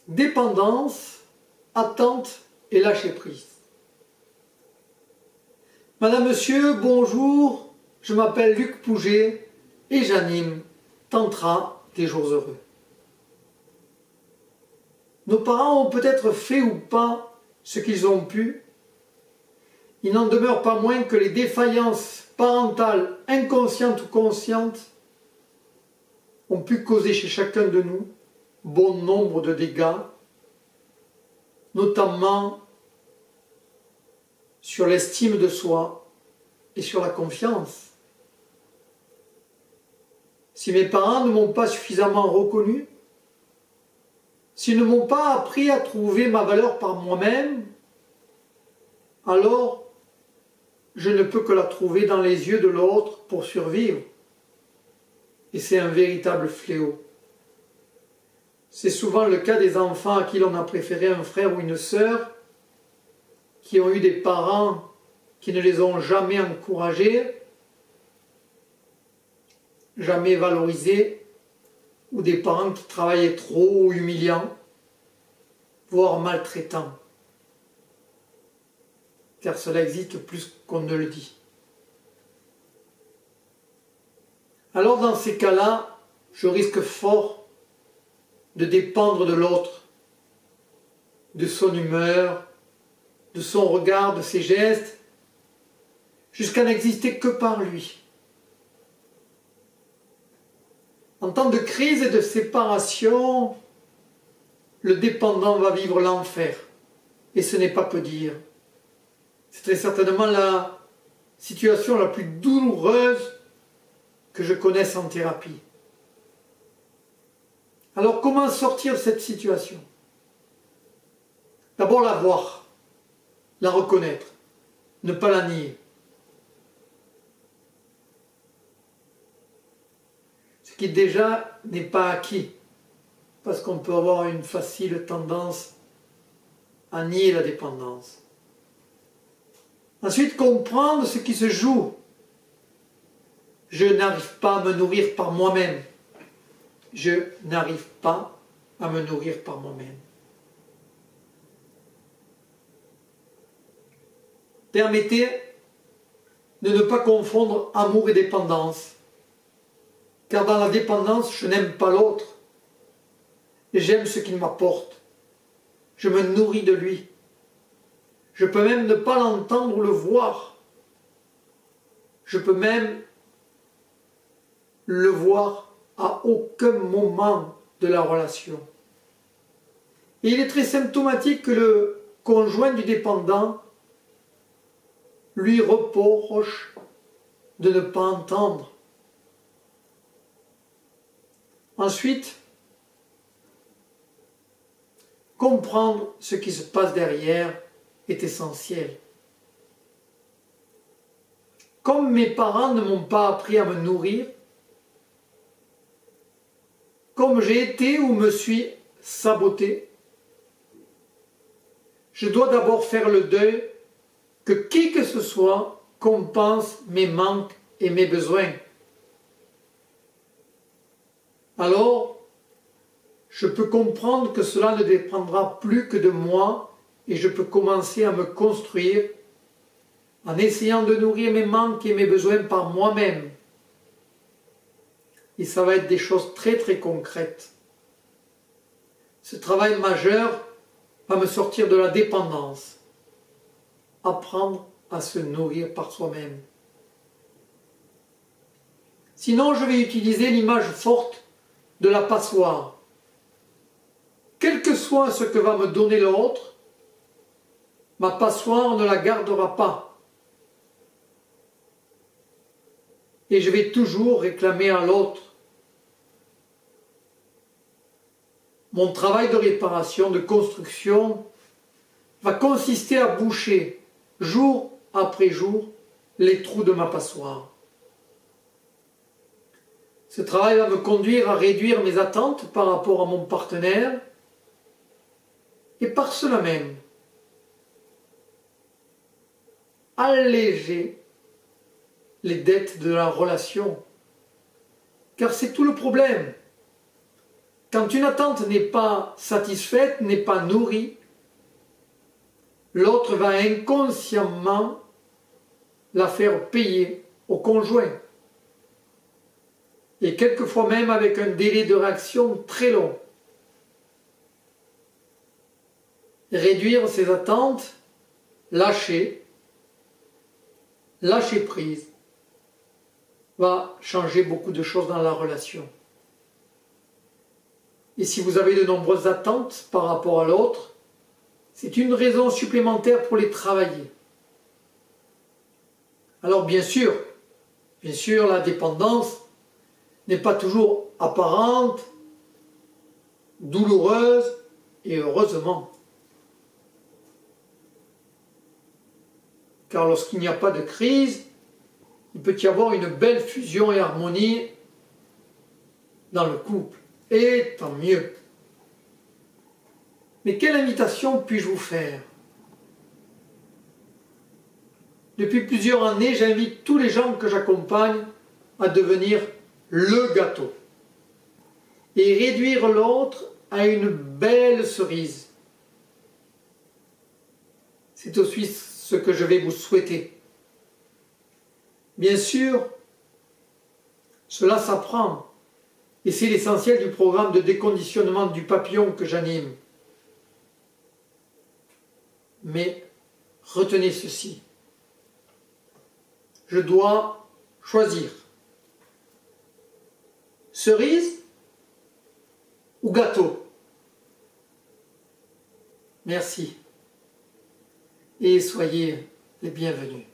Dépendance, attente et lâcher prise. Madame, Monsieur, bonjour, je m'appelle Luc Pouget et j'anime Tantra des jours heureux. Nos parents ont peut-être fait ou pas ce qu'ils ont pu. Il n'en demeure pas moins que les défaillances parentales, inconscientes ou conscientes, ont pu causer chez chacun de nous bon nombre de dégâts, notamment sur l'estime de soi et sur la confiance. Si mes parents ne m'ont pas suffisamment reconnu, s'ils ne m'ont pas appris à trouver ma valeur par moi-même, alors je ne peux que la trouver dans les yeux de l'autre pour survivre. Et c'est un véritable fléau. C'est souvent le cas des enfants à qui l'on a préféré un frère ou une sœur, qui ont eu des parents qui ne les ont jamais encouragés, jamais valorisés, ou des parents qui travaillaient trop ou humiliants, voire maltraitants. Car cela existe plus qu'on ne le dit. Alors dans ces cas-là, je risque fort de dépendre de l'autre, de son humeur, de son regard, de ses gestes, jusqu'à n'exister que par lui. En temps de crise et de séparation, le dépendant va vivre l'enfer. Et ce n'est pas peu dire. C'est très certainement la situation la plus douloureuse que je connaisse en thérapie. Alors comment sortir de cette situation? D'abord la voir, la reconnaître, ne pas la nier. Ce qui déjà n'est pas acquis, parce qu'on peut avoir une facile tendance à nier la dépendance. Ensuite, comprendre ce qui se joue. Je n'arrive pas à me nourrir par moi-même. Je n'arrive pas à me nourrir par moi-même. Permettez de ne pas confondre amour et dépendance. Car dans la dépendance, je n'aime pas l'autre. J'aime ce qu'il m'apporte. Je me nourris de lui. Je peux même ne pas l'entendre ou le voir. Je peux même le voir à aucun moment de la relation. Et il est très symptomatique que le conjoint du dépendant lui reproche de ne pas entendre. Ensuite, comprendre ce qui se passe derrière est essentiel. Comme mes parents ne m'ont pas appris à me nourrir, comme j'ai été ou me suis saboté, je dois d'abord faire le deuil que qui que ce soit compense mes manques et mes besoins. Alors, je peux comprendre que cela ne dépendra plus que de moi et je peux commencer à me construire en essayant de nourrir mes manques et mes besoins par moi-même. Et ça va être des choses très très concrètes. Ce travail majeur va me sortir de la dépendance. Apprendre à se nourrir par soi-même. Sinon, je vais utiliser l'image forte de la passoire. Quel que soit ce que va me donner l'autre, ma passoire ne la gardera pas. Et je vais toujours réclamer à l'autre. Mon travail de réparation, de construction, va consister à boucher, jour après jour, les trous de ma passoire. Ce travail va me conduire à réduire mes attentes par rapport à mon partenaire, et par cela même, alléger les dettes de la relation. Car c'est tout le problème. Quand une attente n'est pas satisfaite, n'est pas nourrie, l'autre va inconsciemment la faire payer au conjoint. Et quelquefois même avec un délai de réaction très long. Réduire ses attentes, lâcher prise, va changer beaucoup de choses dans la relation. Et si vous avez de nombreuses attentes par rapport à l'autre, c'est une raison supplémentaire pour les travailler. Alors bien sûr, la dépendance n'est pas toujours apparente, douloureuse et heureusement. Car lorsqu'il n'y a pas de crise, il peut y avoir une belle fusion et harmonie dans le couple. Et tant mieux. Mais quelle invitation puis-je vous faire? Depuis plusieurs années, j'invite tous les gens que j'accompagne à devenir le gâteau et réduire l'autre à une belle cerise. C'est aussi ce que je vais vous souhaiter. Bien sûr, cela s'apprend et c'est l'essentiel du programme de déconditionnement du papillon que j'anime. Mais retenez ceci. Je dois choisir. Cerise ou gâteau? Merci. Et soyez les bienvenus.